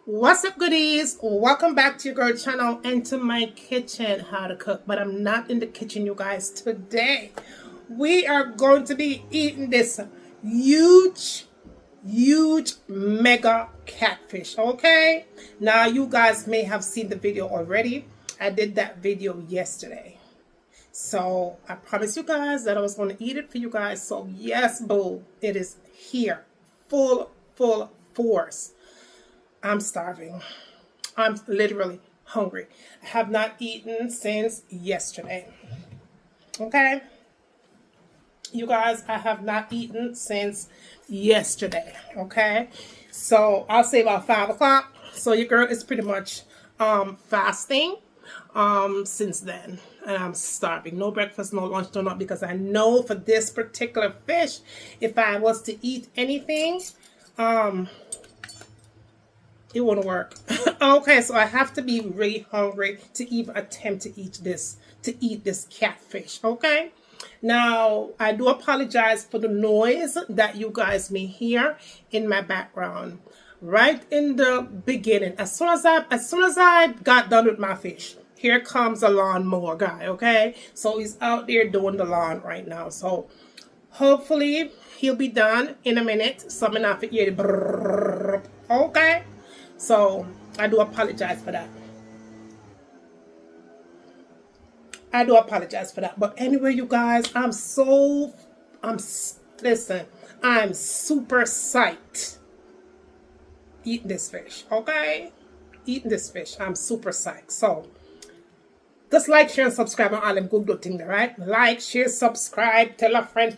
What's up, goodies? Welcome back to your girl channel and to my kitchen, how to cook. But I'm not in the kitchen, you guys. Today we are going to be eating this huge mega catfish. Okay, now you guys may have seen the video already. I did that video yesterday, so I promised you guys that I was going to eat it for you guys. So yes, boo, it is here, full force. I'm starving. I'm literally hungry. I have not eaten since yesterday. Okay? You guys, I have not eaten since yesterday. Okay? So I'll say about 5 o'clock. So your girl is pretty much fasting since then. And I'm starving. No breakfast, no lunch, no nothing. Because I know for this particular fish, if I was to eat anything, it won't work. Okay, so I have to be really hungry to even attempt to eat this catfish. Okay, now I do apologize for the noise that you guys may hear in my background. Right in the beginning, as soon as I got done with my fish, here comes a lawnmower guy. Okay, so he's out there doing the lawn right now. So hopefully he'll be done in a minute. So I'm gonna have to hear the brrrr. Okay. So I do apologize for that. But anyway, you guys, listen, I'm super psyched eating this fish. Okay, eating this fish, I'm super psyched. So just like, share, and subscribe on all them good things, right? Like, share, subscribe, tell a friend,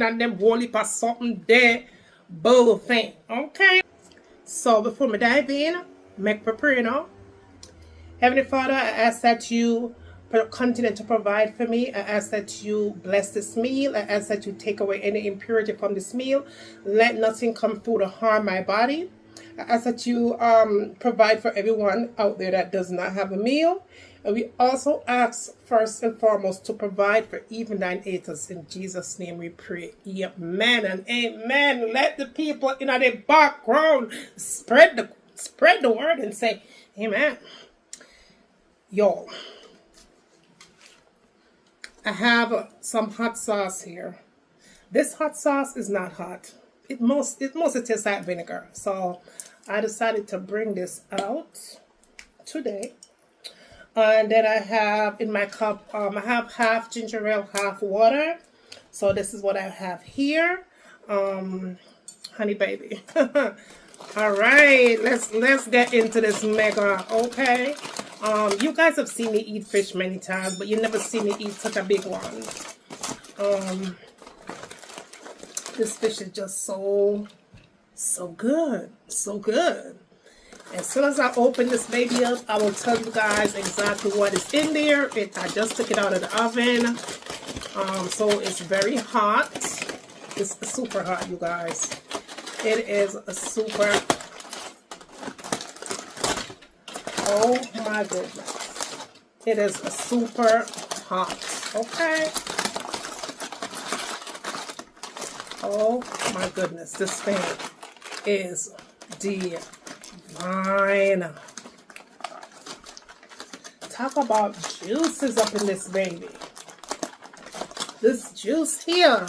and them whole heap of something there, bull thing. Okay. So before we dive in, make prayer now. Heavenly Father, I ask that you continue to provide for me. I ask that you bless this meal. I ask that you take away any impurity from this meal. Let nothing come through to harm my body. I ask that you provide for everyone out there that does not have a meal. And we also ask first and foremost to provide for even thine eaters. In Jesus' name we pray. Amen and amen. Let the people in the background spread the word and say amen. Y'all, I have some hot sauce here. This hot sauce is not hot. It mostly tastes like vinegar. So I decided to bring this out today. And then I have in my cup, I have half ginger ale, half water. So this is what I have here. Honey baby. All right, let's get into this mega, okay? You guys have seen me eat fish many times, but you never see me eat such a big one. This fish is just so good, so good. As soon as I open this baby up, I will tell you guys exactly what is in there. I just took it out of the oven. So it's very hot. It's super hot, you guys. It is a super... Oh my goodness. It is a super hot. Okay. Oh my goodness. This thing is divine. Talk about juices up in this baby. This juice here.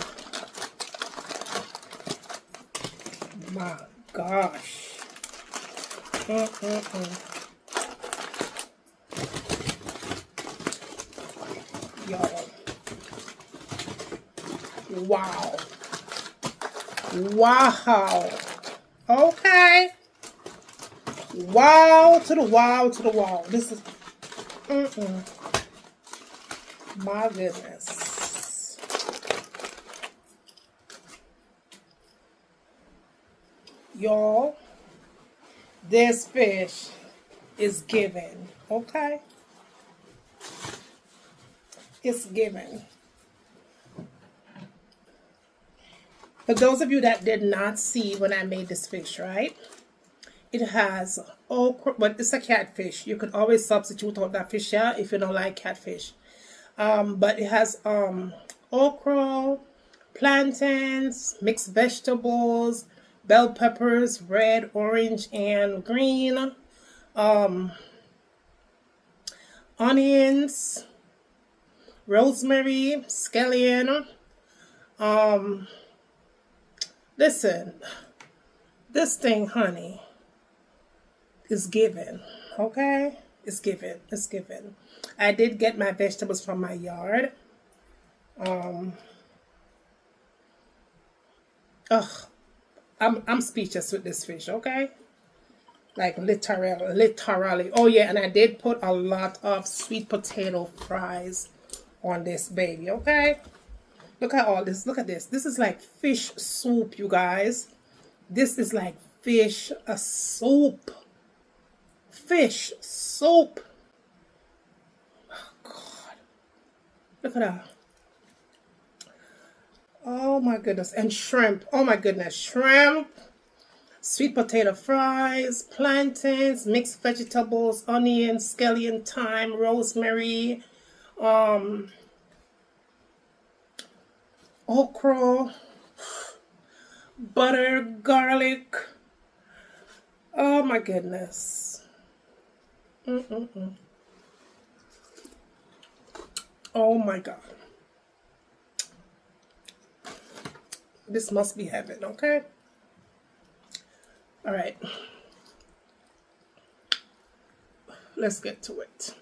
My gosh. Y'all. Wow. Wow. Okay. Wow to the wow to the wow. This is my goodness. Y'all, this fish is given. Okay? It's given. For those of you that did not see when I made this fish, right? It has okra, but it's a catfish. You can always substitute out that fish here if you don't like catfish. But it has okra, plantains, mixed vegetables, bell peppers, red, orange, and green, onions, rosemary, scallion. Listen, this thing, honey, is given. Okay, it's given. It's given. I did get my vegetables from my yard. I'm speechless with this fish. Okay, like literally. Oh yeah, and I did put a lot of sweet potato fries on this baby. Okay, look at all this. Look at this. This is like fish soup, you guys. This is like fish soup. Fish soup. Oh God, look at that. Oh my goodness, and shrimp. Oh my goodness, shrimp. Sweet potato fries, plantains, mixed vegetables, onions, scallion, thyme, rosemary, okra, butter, garlic. Oh my goodness. Oh my God. This must be heaven, okay? All right. Let's get to it.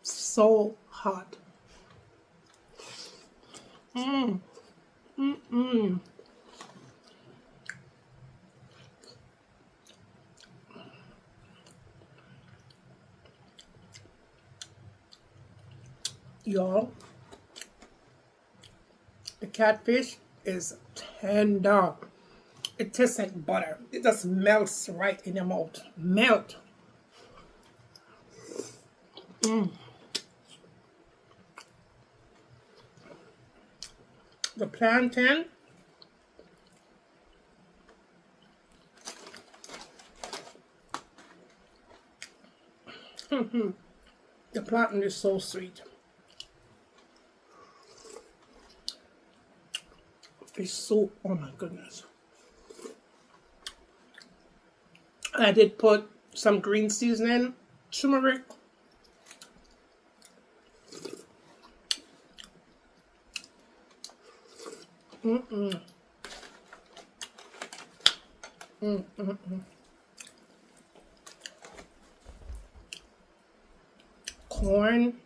So hot. Y'all, the catfish is tender. It tastes like butter. It just melts right in your mouth. Melt. The plantain. The plantain is so sweet. It's so, oh my goodness. I did put some green seasoning, turmeric. Corn.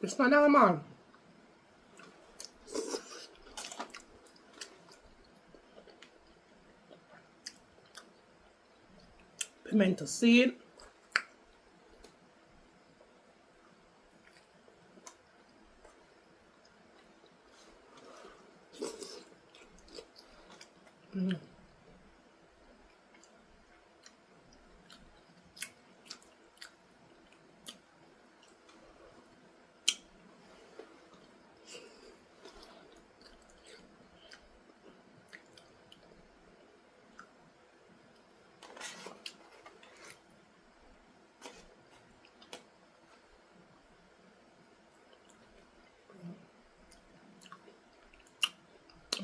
It's not normal. Pimento seed.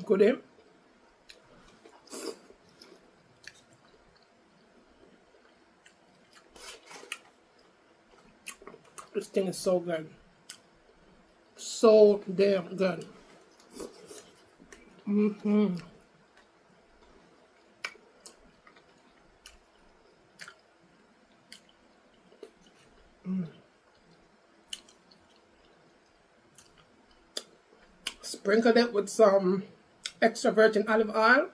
Goodie. This thing is so good. So damn good. Sprinkle it with some extra virgin olive oil.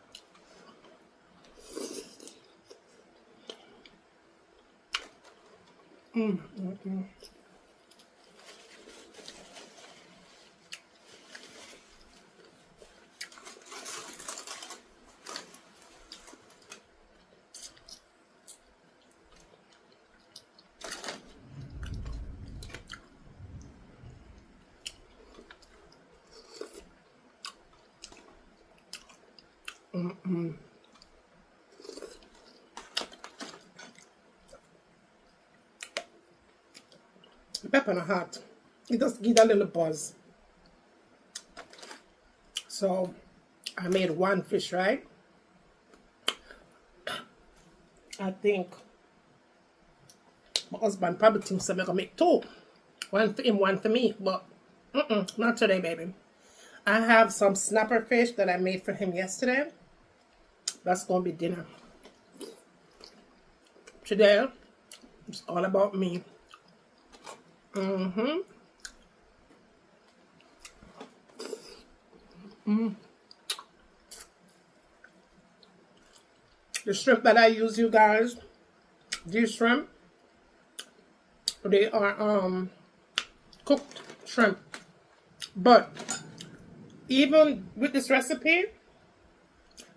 The pepper not hot. It just give a little buzz. So I made one fish, right? I think my husband probably thinks I'm gonna make two. One for him, one for me. But not today, baby. I have some snapper fish that I made for him yesterday. That's gonna be dinner. Today, it's all about me. The shrimp that I use, you guys, these shrimp, they are cooked shrimp. But even with this recipe,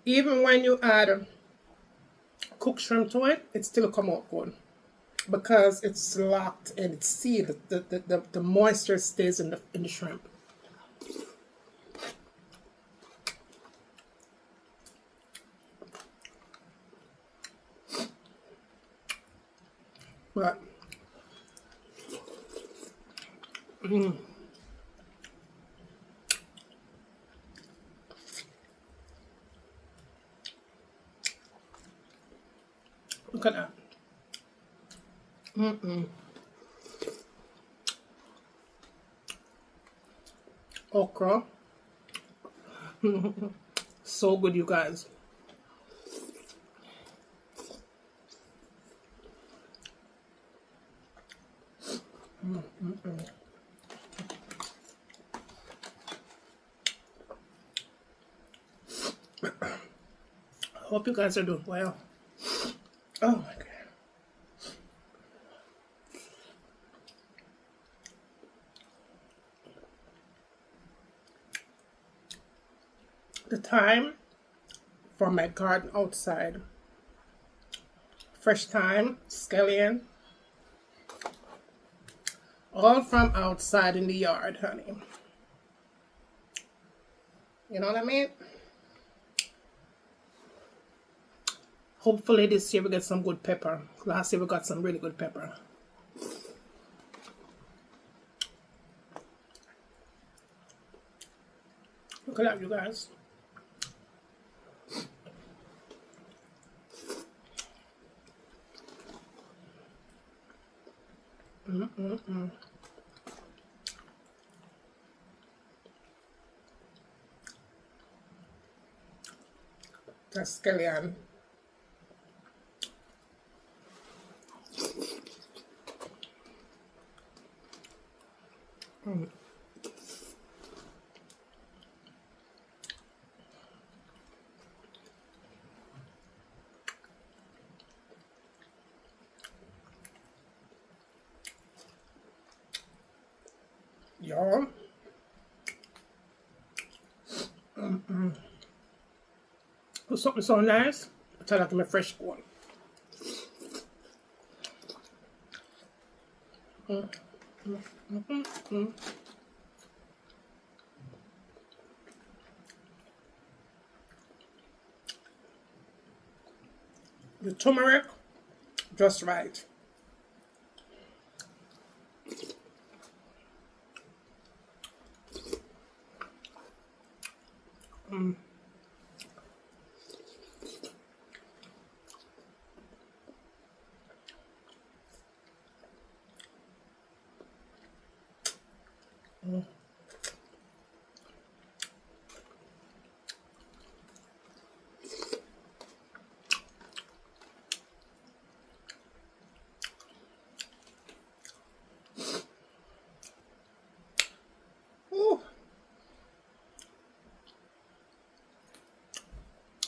even when you add cooked shrimp to it, it still come out good. Because it's locked and it's sealed. The moisture stays in the shrimp. But look at that. Okra. So good, you guys. Hope you guys are doing well. Oh my God. The time for my garden outside. Fresh thyme, scallion. All from outside in the yard, honey. You know what I mean? Hopefully this year we get some good pepper. Last year we got some really good pepper. Look at that, you guys. That's scallion. Y'all. Put something so nice. I tell you, give me fresh one. The turmeric, just right.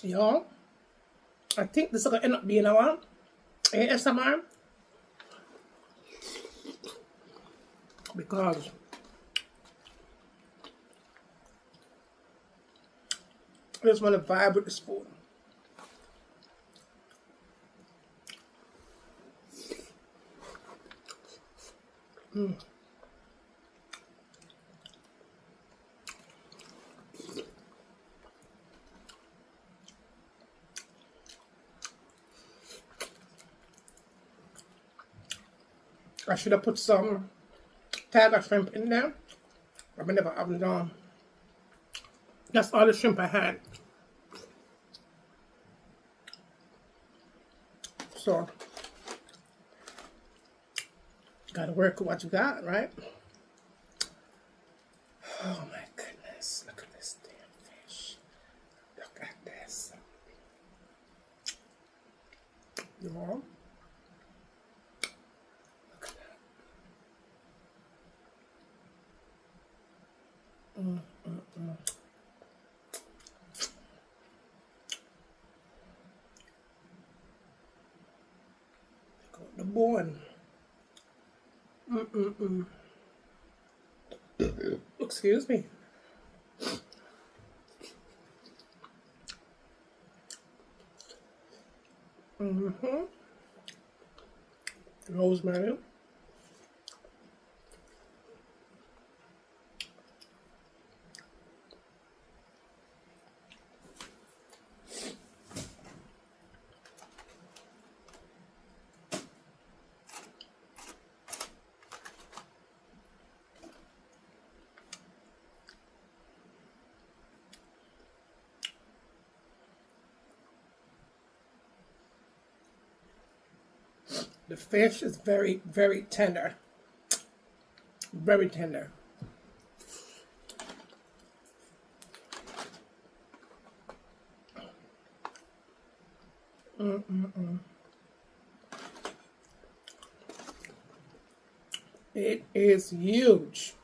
Y'all, I think this is going to end up being our ASMR because I just want to vibe with the spoon. I should have put some tiger shrimp in there. But I never have them done. That's all the shrimp I had. So, gotta work with what you got, right? Oh my goodness, look at this damn fish. Look at this. You know? Look at that. The bone. Excuse me. Rosemary. The fish is very, very tender. Very tender. It is huge.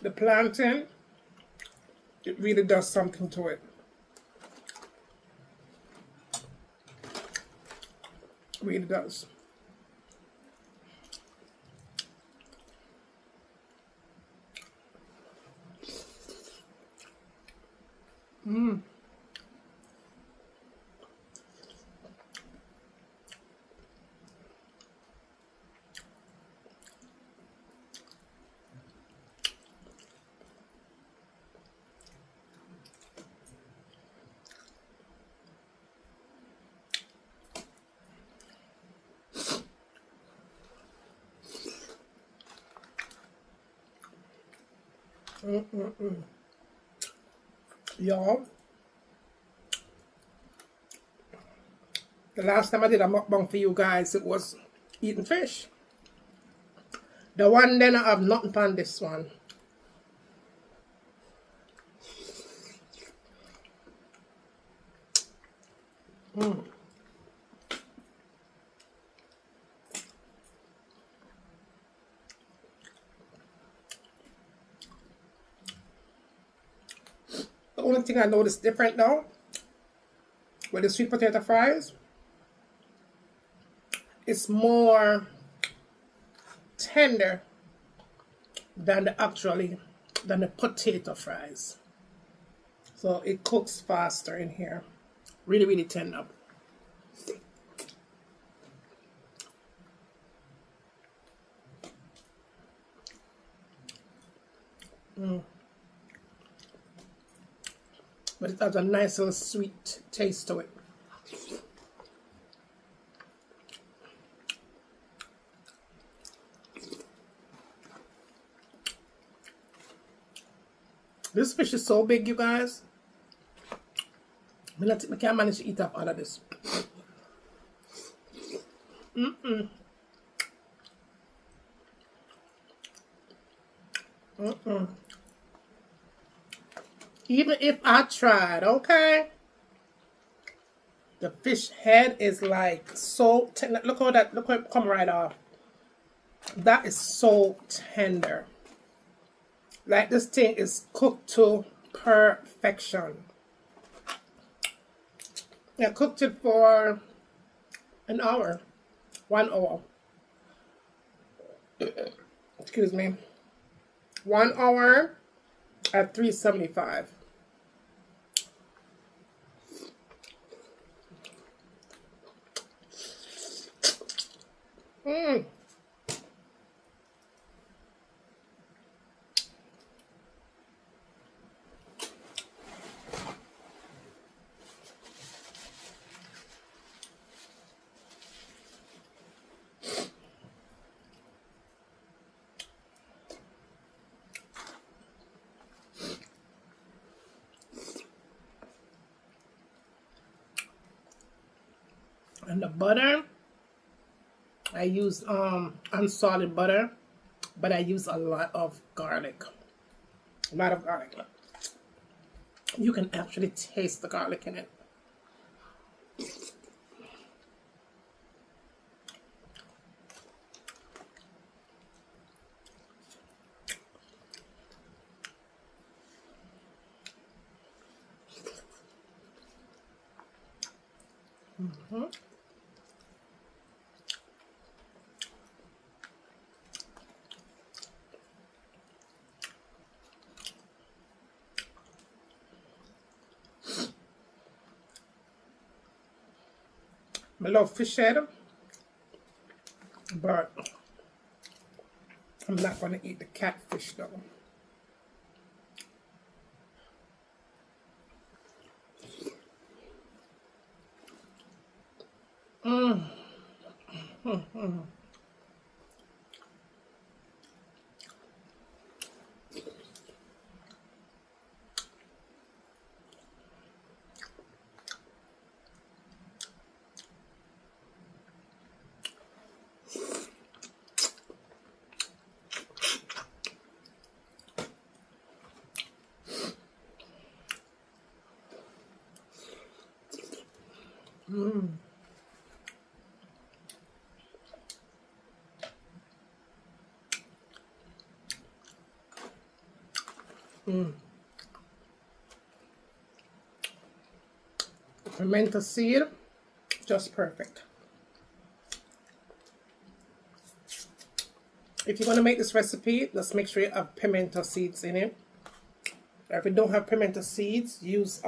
The plantain, it really does something to it. Really does. Y'all, the last time I did a mukbang for you guys, it was eating fish. The one then I have nothing on this one. The only thing I noticed different now with the sweet potato fries, it's more tender than the potato fries. So it cooks faster in here. Really, really tender. But it has a nice little sweet taste to it. This fish is so big, you guys. I can't manage to eat up all of this. Even if I tried, okay? The fish head is like so tender. Look how that, look how it come right off. That is so tender. Like this thing is cooked to perfection. I cooked it for an hour. 1 hour. Excuse me. 1 hour at 375. Mmm. And the butter, I use unsalted butter, but I use a lot of garlic. A lot of garlic. You can actually taste the garlic in it. Mm-hmm. I love fish head, but I'm not going to eat the catfish though. Mm. Mm-hmm. Mm. Mm. Pimento seed, just perfect. If you're going to make this recipe, just make sure you have pimento seeds in it. If you don't have pimento seeds, use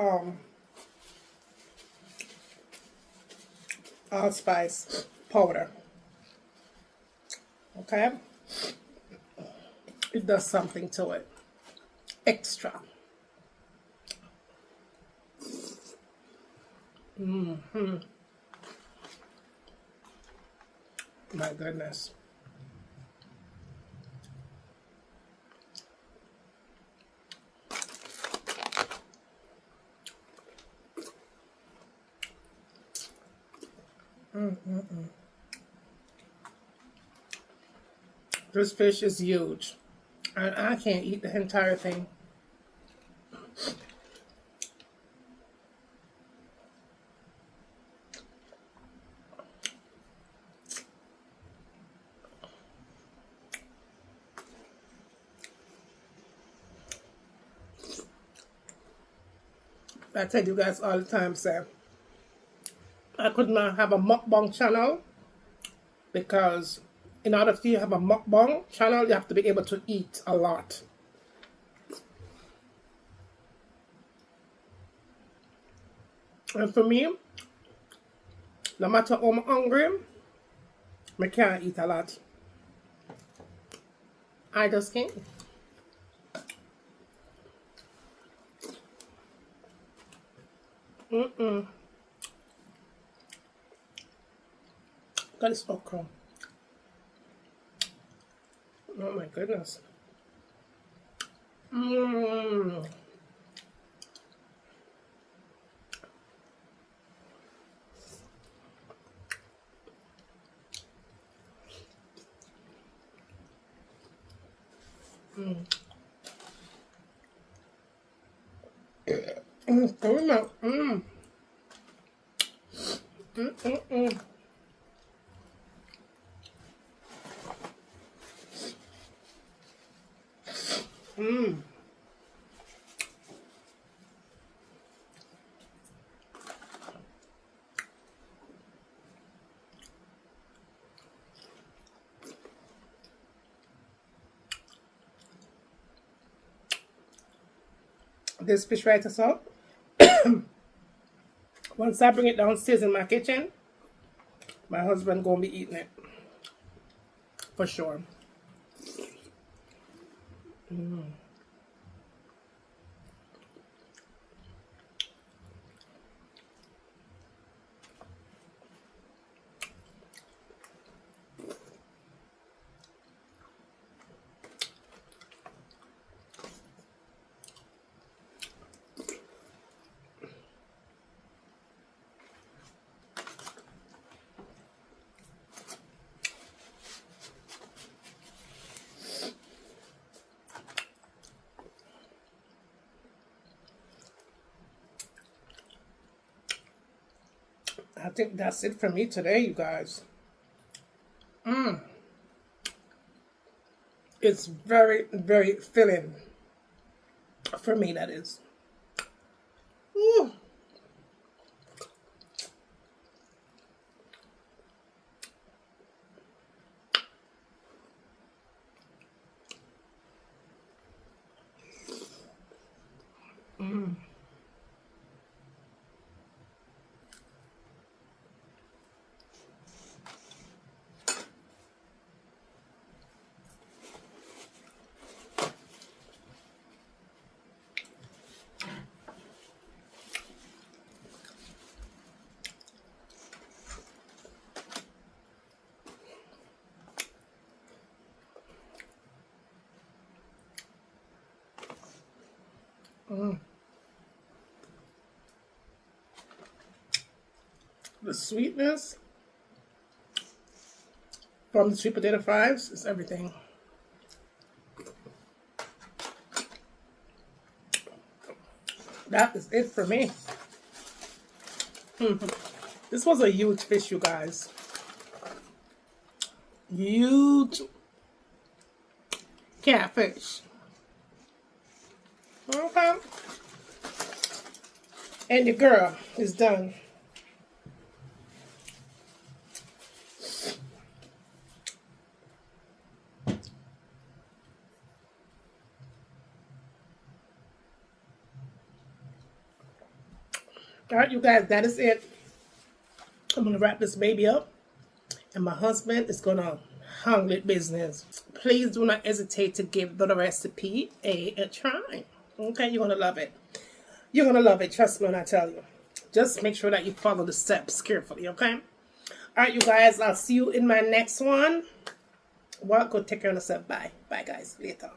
allspice powder. Okay? It does something to it. Extra. Mm-hmm. My goodness. Mm-mm-mm. This fish is huge. And I can't eat the entire thing. I tell you guys all the time, sir. I could not have a mukbang channel because in order for you to have a mukbang channel, you have to be able to eat a lot. And for me, no matter how I'm hungry, I can't eat a lot. I just can't. Mm-mm. Got this okra. Oh my goodness. Mmm. Mm. Going out. Mm. This fish right us up. Once I bring it downstairs in my kitchen, my husband gonna be eating it for sure. I think that's it for me today, you guys. It's very, very filling. For me, that is. Ooh. The sweetness from the sweet potato fries is everything. That is it for me. This was a huge fish, you guys. Huge catfish. Okay. And the girl is done. Alright, you guys, that is it. I'm going to wrap this baby up. And my husband is going to handle it business. Please do not hesitate to give the recipe a try. Okay, you're going to love it. You're going to love it. Trust me when I tell you. Just make sure that you follow the steps carefully, okay? Alright, you guys, I'll see you in my next one. Well, go take care of yourself. Bye. Bye, guys. Later.